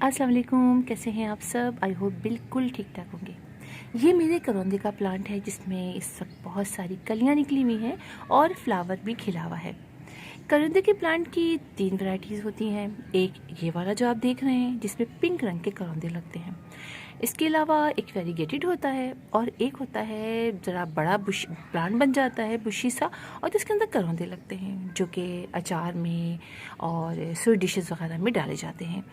अस्सलाम वालेकुम, कैसे हैं आप सब। आई होप बिल्कुल ठीक ठाक होंगे। ये मेरे करौंदे का प्लांट है जिसमें इस वक्त बहुत सारी कलियां निकली हुई हैं और फ्लावर भी खिला हुआ है। करौंदे के प्लांट की 3 वैरायटीज़ होती हैं। एक ये वाला जो आप देख रहे हैं जिसमें पिंक रंग के करौंदे लगते हैं। इसके अलावा एक वेरीगेटेड होता है और एक होता है ज़रा बड़ा बुश प्लांट बन जाता है, बुशी सा, और जिसके अंदर करौंदे लगते हैं जो कि अचार में और स्वीट डिशेस वगैरह में डाले जाते हैं।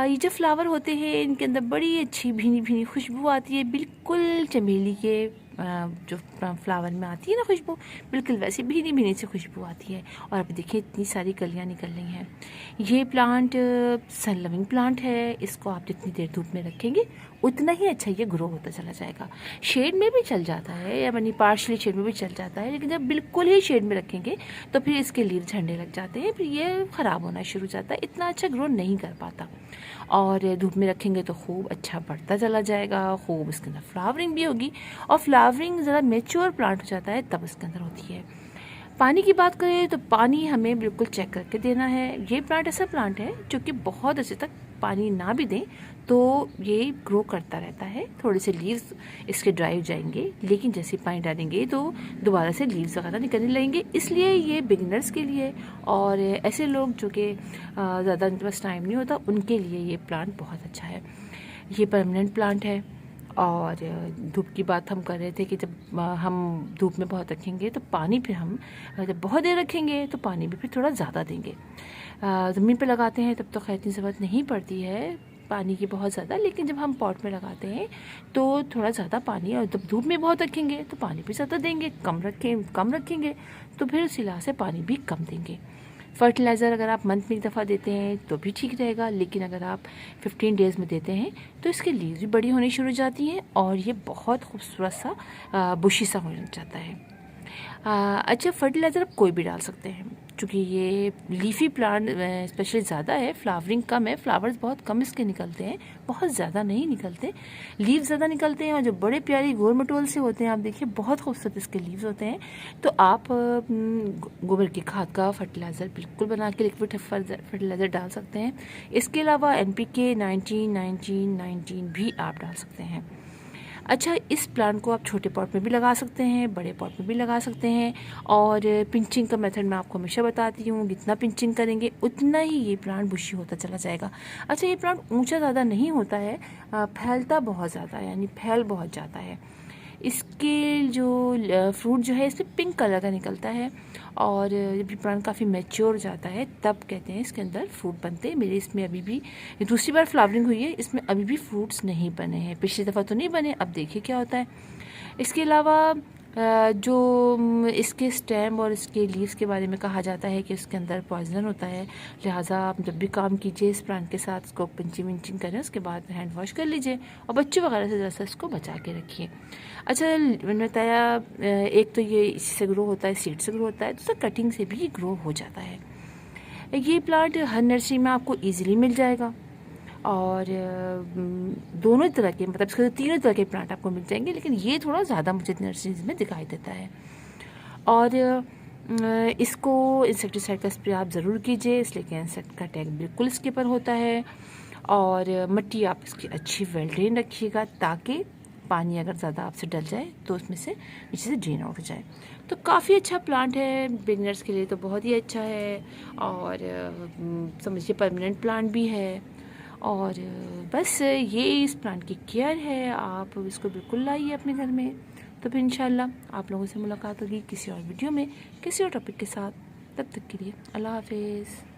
ये जो फ्लावर होते हैं इनके अंदर बड़ी अच्छी भीनी भीनी खुशबू आती है, बिल्कुल चमेली के जो फ्लावर में आती है ना खुशबू, बिल्कुल वैसी भीनी भीनी सी खुशबू आती है। और अब देखिए इतनी सारी कलियाँ निकल रही हैं। ये प्लांट सन लविंग प्लांट है। इसको आप जितनी देर धूप में रखेंगे उतना ही अच्छा ये ग्रो होता चला जाएगा। शेड में भी चल जाता है, या यानी पार्शली शेड में भी चल जाता है, लेकिन जब बिल्कुल ही शेड में रखेंगे तो फिर इसके लीव झड़ने लग जाते हैं, फिर ये ख़राब होना शुरू हो जाता है, इतना अच्छा ग्रो नहीं कर पाता। और धूप में रखेंगे तो खूब अच्छा बढ़ता चला जाएगा, खूब इसके अंदर फ्लावरिंग भी होगी। और फ्लावरिंग ज़रा मेच्योर प्लांट हो जाता है तब इसके अंदर होती है। पानी की बात करें तो पानी हमें बिल्कुल चेक करके देना है। ये प्लांट ऐसा प्लांट है जो कि बहुत अच्छे तक पानी ना भी दें तो ये ग्रो करता रहता है। थोड़े से लीव्स इसके ड्राई हो जाएंगे, लेकिन जैसे पानी डालेंगे तो दोबारा से लीव्स वगैरह निकलने लगेंगे। इसलिए ये बिगिनर्स के लिए और ऐसे लोग जो कि ज़्यादा उनके पास टाइम नहीं होता उनके लिए ये प्लांट बहुत अच्छा है। ये परमानेंट प्लांट है। और धूप की बात हम कर रहे थे कि जब हम धूप में बहुत रखेंगे तो पानी फिर हम जब बहुत देर रखेंगे तो पानी भी फिर थोड़ा ज़्यादा देंगे। ज़मीन पे लगाते हैं तब तो खैर इतनी ज़रूरत नहीं पड़ती है पानी की बहुत ज़्यादा, लेकिन जब हम पॉट में लगाते हैं तो थोड़ा ज़्यादा पानी, और जब धूप में बहुत रखेंगे तो पानी भी ज़्यादा देंगे। कम रखेंगे तो फिर उस लिहाज से पानी भी कम देंगे। फर्टिलाइज़र अगर आप मंथ में एक दफ़ा देते हैं तो भी ठीक रहेगा, लेकिन अगर आप 15 डेज़ में देते हैं तो इसके लीव्स भी बड़ी होनी शुरू हो जाती हैं और ये बहुत खूबसूरत सा बुशी सा हो जाता है। अच्छा, फर्टिलाइज़र आप कोई भी डाल सकते हैं क्योंकि ये लीफी प्लांट स्पेशली ज़्यादा है, फ्लावरिंग कम है, फ्लावर्स बहुत कम इसके निकलते हैं, बहुत ज़्यादा नहीं निकलते, लीव्स ज़्यादा निकलते हैं। और जो बड़े प्यारी गोल मटोल से होते हैं आप देखिए बहुत खूबसूरत इसके लीव्स होते हैं। तो आप गोबर की खाद का फर्टिलाइज़र बिल्कुल बना के लिक्विड फर्टिलाइज़र डाल सकते हैं। इसके अलावा NPK 19-19-19 भी आप डाल सकते हैं। अच्छा, इस प्लांट को आप छोटे पॉट में भी लगा सकते हैं, बड़े पॉट में भी लगा सकते हैं। और पिंचिंग का मेथड मैं आपको हमेशा बताती हूँ, जितना पिंचिंग करेंगे उतना ही ये प्लांट बुशी होता चला जाएगा। अच्छा, ये प्लांट ऊंचा ज़्यादा नहीं होता है, फैलता बहुत ज़्यादा है, यानी फैल बहुत जाता है। इसके जो फ्रूट जो है इसमें पिंक कलर का निकलता है, और जब ये प्लांट काफ़ी मैच्योर हो जाता है तब कहते हैं इसके अंदर फ्रूट बनते हैं। मेरे इसमें अभी भी दूसरी बार फ्लावरिंग हुई है, इसमें अभी भी फ्रूट्स नहीं बने हैं। पिछली दफ़ा तो नहीं बने, अब देखिए क्या होता है। इसके अलावा जो इसके स्टेम और इसके लीव्स के बारे में कहा जाता है कि इसके अंदर पॉइजन होता है, लिहाजा आप जब भी काम कीजिए इस प्लांट के साथ इसको पिंचिंग विंचिंग करें, उसके बाद हैंड वॉश कर लीजिए और बच्चों वगैरह से जैसा इसको बचा के रखिए। अच्छा, मैंने बताया एक तो ये इससे ग्रो होता है, सीड से ग्रो होता है, दूसरा कटिंग से भी ग्रो हो जाता है। ये प्लांट हर नर्सरी में आपको ईजिली मिल जाएगा, और दोनों तरह के, मतलब इसके तीनों तरह के प्लांट आपको मिल जाएंगे, लेकिन ये थोड़ा ज़्यादा मुझे नर्सरीज में दिखाई देता है। और इसको इंसेक्टिसाइड का स्प्रे आप ज़रूर कीजिए, इसलिए कि इंसेक्ट का अटैक बिल्कुल इसके ऊपर होता है। और मिट्टी आप इसकी अच्छी वेल ड्रेन रखिएगा ताकि पानी अगर ज़्यादा आपसे डल जाए तो उसमें से नीचे से ड्रेन आउट हो जाए। तो काफ़ी अच्छा प्लांट है, बिगनर्स के लिए तो बहुत ही अच्छा है, और समझिए परमानेंट प्लांट भी है। और बस ये इस प्लांट की केयर है, आप इसको बिल्कुल लाइए अपने घर में। तो फिर इंशाल्लाह आप लोगों से मुलाकात होगी किसी और वीडियो में किसी और टॉपिक के साथ। तब तक के लिए अल्लाह हाफिज़।